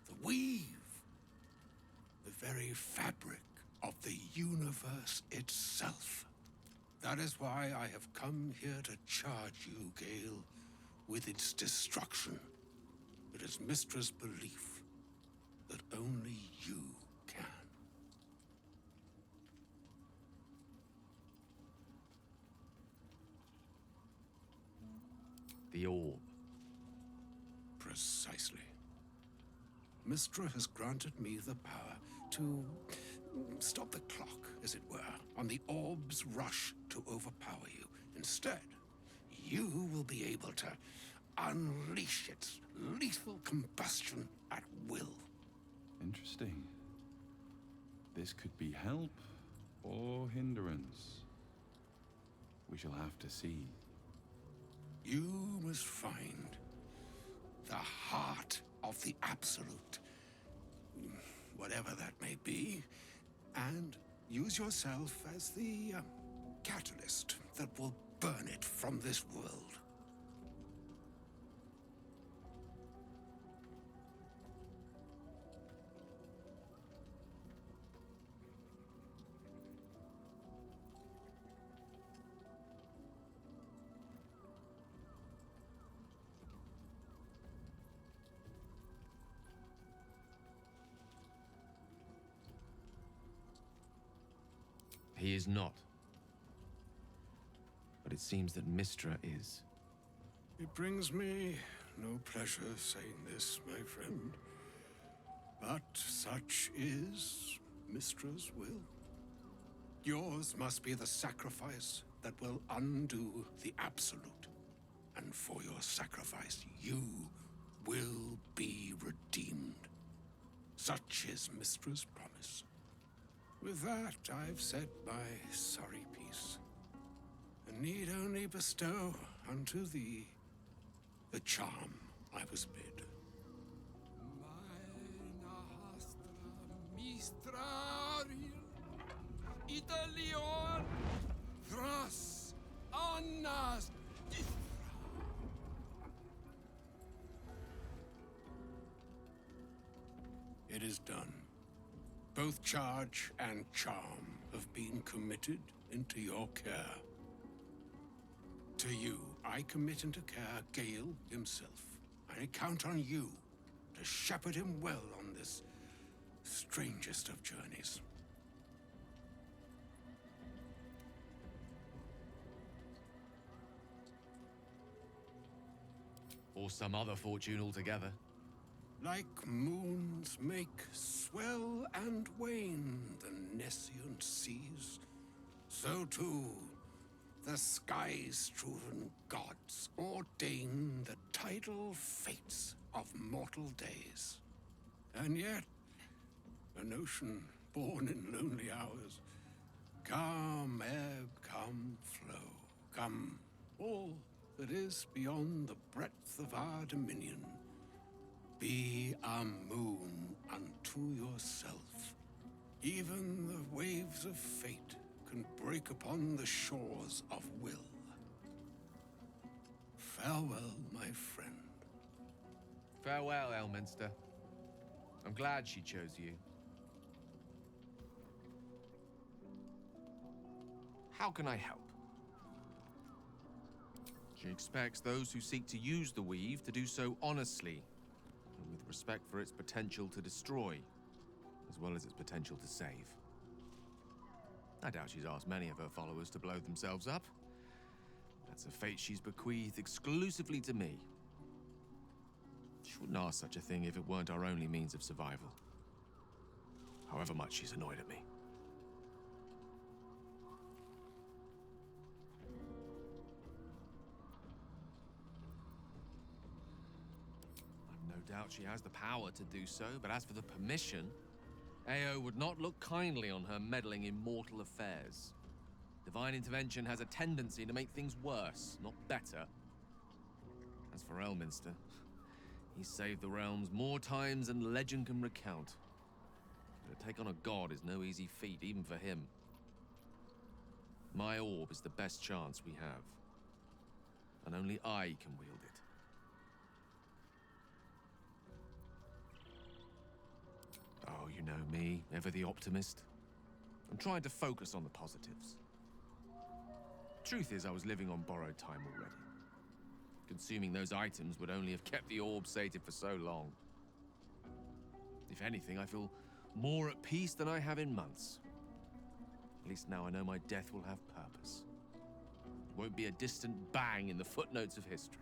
the weave, the very fabric of the universe itself. That is why I have come here to charge you, Gale, with its destruction. It is Mistra's belief that only you can. The orb. Precisely. Mistra has granted me the power to stop the clock, as it were, on the orb's rush to overpower you. Instead, you will be able to unleash its lethal combustion at will. Interesting. This could be help or hindrance. We shall have to see. You must find the heart of the Absolute, whatever that may be, and use yourself as the catalyst that will burn it from this world. He is not. But it seems that Mistra is. It brings me no pleasure saying this, my friend. But such is Mistra's will. Yours must be the sacrifice that will undo the Absolute. And for your sacrifice, you will be redeemed. Such is Mistra's promise. With that, I've said my sorry piece, and need only bestow unto thee the charm I was bid. Italion Thras Annas. It is done. Both charge and charm have been committed into your care. To you, I commit into care Gale himself. I count on you to shepherd him well on this strangest of journeys. Or some other fortune altogether. Like moons make swell and wane the nescient seas, so too the sky-strewn gods ordain the tidal fates of mortal days. And yet, an ocean born in lonely hours, come ebb, come flow, come all that is beyond the breadth of our dominion. Be a moon unto yourself. Even the waves of fate can break upon the shores of will. Farewell, my friend. Farewell, Elminster. I'm glad she chose you. How can I help? She expects those who seek to use the weave to do so honestly, and with respect for its potential to destroy, as well as its potential to save. I doubt she's asked many of her followers to blow themselves up. That's a fate she's bequeathed exclusively to me. She wouldn't ask such a thing if it weren't our only means of survival. However much she's annoyed at me. I've no doubt she has the power to do so, but as for the permission, Ao would not look kindly on her meddling in mortal affairs. Divine intervention has a tendency to make things worse, not better. As for Elminster, he's saved the realms more times than legend can recount. But to take on a god is no easy feat, even for him. My orb is the best chance we have. And only I can wield it. Oh, you know me, ever the optimist. I'm trying to focus on the positives. Truth is, I was living on borrowed time already. Consuming those items would only have kept the orb sated for so long. If anything, I feel more at peace than I have in months. At least now I know my death will have purpose. It won't be a distant bang in the footnotes of history.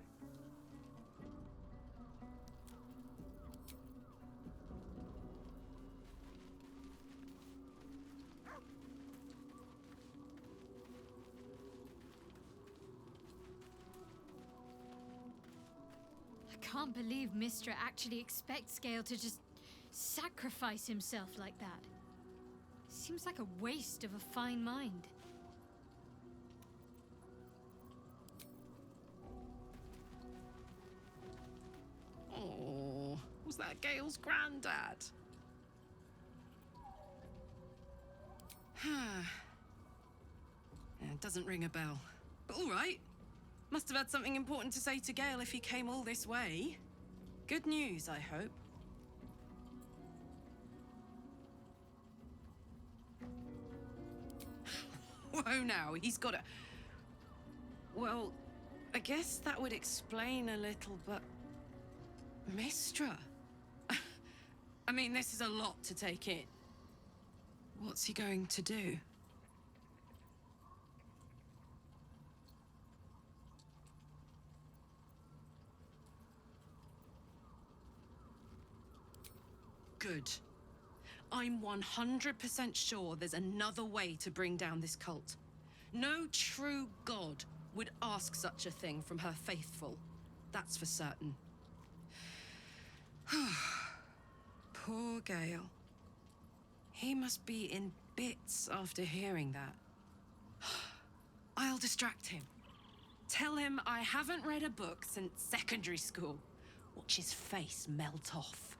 I can't believe Mistra actually expects Gale to just sacrifice himself like that. Seems like a waste of a fine mind. Oh, was that Gale's granddad? It doesn't ring a bell. But all right. Must have had something important to say to Gale if he came all this way. Good news, I hope. Whoa now, he's got a... Well, I guess that would explain a little, but... Mistra? I mean, this is a lot to take in. What's he going to do? Good. I'm 100% sure there's another way to bring down this cult. No true god would ask such a thing from her faithful. That's for certain. Poor Gale. He must be in bits after hearing that. I'll distract him. Tell him I haven't read a book since secondary school. Watch his face melt off.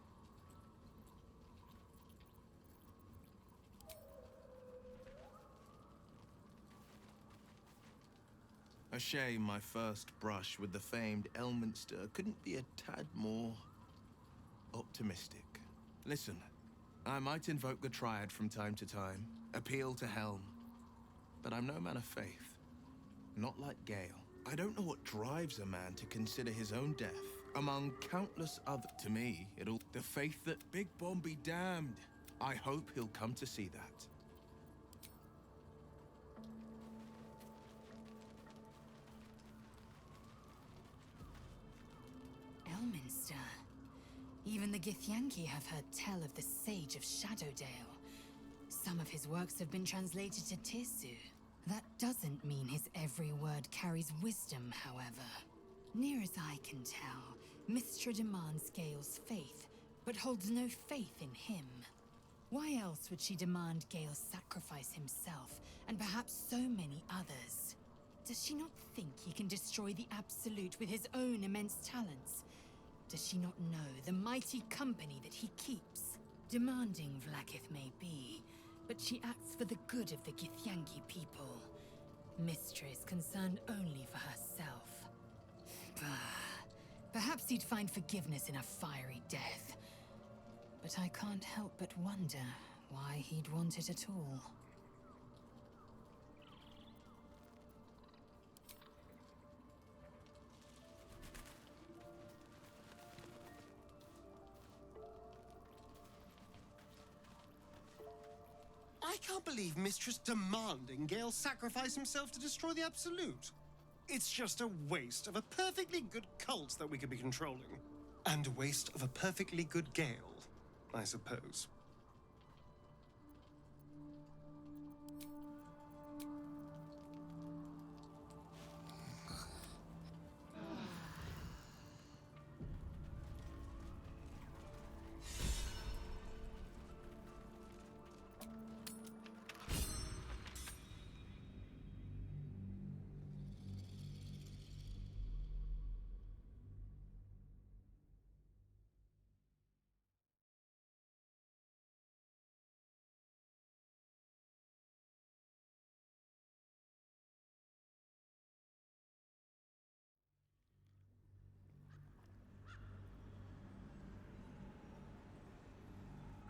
A shame my first brush with the famed Elminster couldn't be a tad more optimistic. Listen, I might invoke the Triad from time to time, appeal to Helm, but I'm no man of faith. Not like Gale. I don't know what drives a man to consider his own death, among countless other. To me, it'll the faith that Big Bomb be damned. I hope he'll come to see that. Elminster. Even the Githyanki have heard tell of the Sage of Shadowdale. Some of his works have been translated to Tirsu. That doesn't mean his every word carries wisdom, however. Near as I can tell, Mystra demands Gale's faith, but holds no faith in him. Why else would she demand Gale sacrifice himself, and perhaps so many others? Does she not think he can destroy the Absolute with his own immense talents? Does she not know the mighty company that he keeps? Demanding Vlaakith may be, but she acts for the good of the Githyanki people. Mystra is concerned only for herself. Perhaps he'd find forgiveness in a fiery death. But I can't help but wonder why he'd want it at all. I can't believe Mistress demanding Gale sacrifice himself to destroy the Absolute. It's just a waste of a perfectly good cult that we could be controlling. And a waste of a perfectly good Gale, I suppose.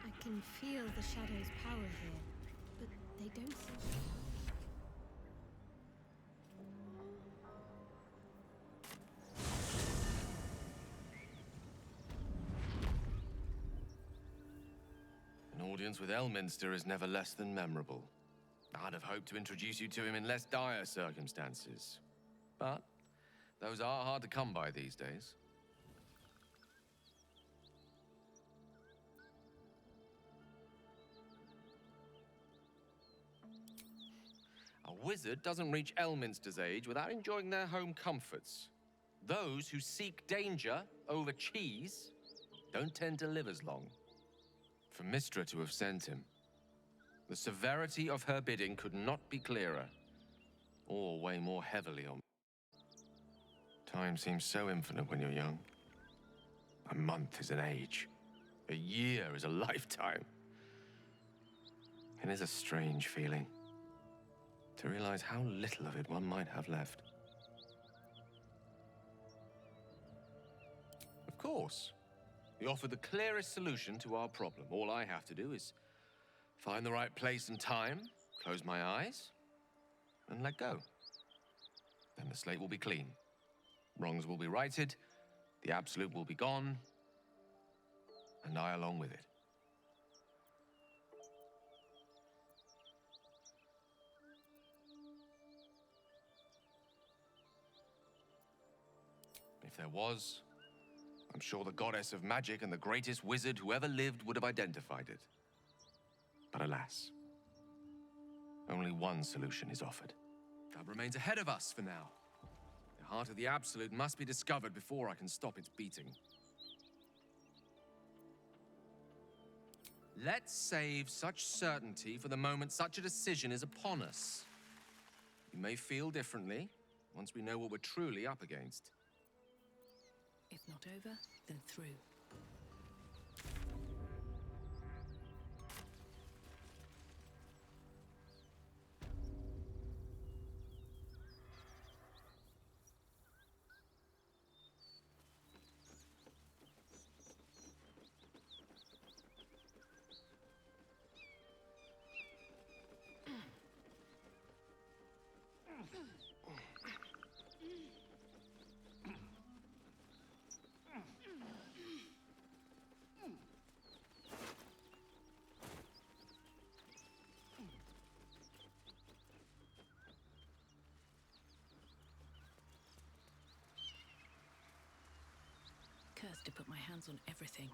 I can feel the Shadow's power here, but they don't seem to help. An audience with Elminster is never less than memorable. I'd have hoped to introduce you to him in less dire circumstances. But those are hard to come by these days. A wizard doesn't reach Elminster's age without enjoying their home comforts. Those who seek danger over cheese don't tend to live as long. For Mystra to have sent him, the severity of her bidding could not be clearer, or weigh more heavily on. Time seems so infinite when you're young. A month is an age. A year is a lifetime. It is a strange feeling to realize how little of it one might have left. Of course, we offer the clearest solution to our problem. All I have to do is find the right place and time, close my eyes, and let go. Then the slate will be clean. Wrongs will be righted, the Absolute will be gone, and I along with it. If there was, I'm sure the goddess of magic and the greatest wizard who ever lived would have identified it. But alas, only one solution is offered. That remains ahead of us for now. The heart of the Absolute must be discovered before I can stop its beating. Let's save such certainty for the moment such a decision is upon us. You may feel differently once we know what we're truly up against. If not over, then through. Cursed to put my hands on everything.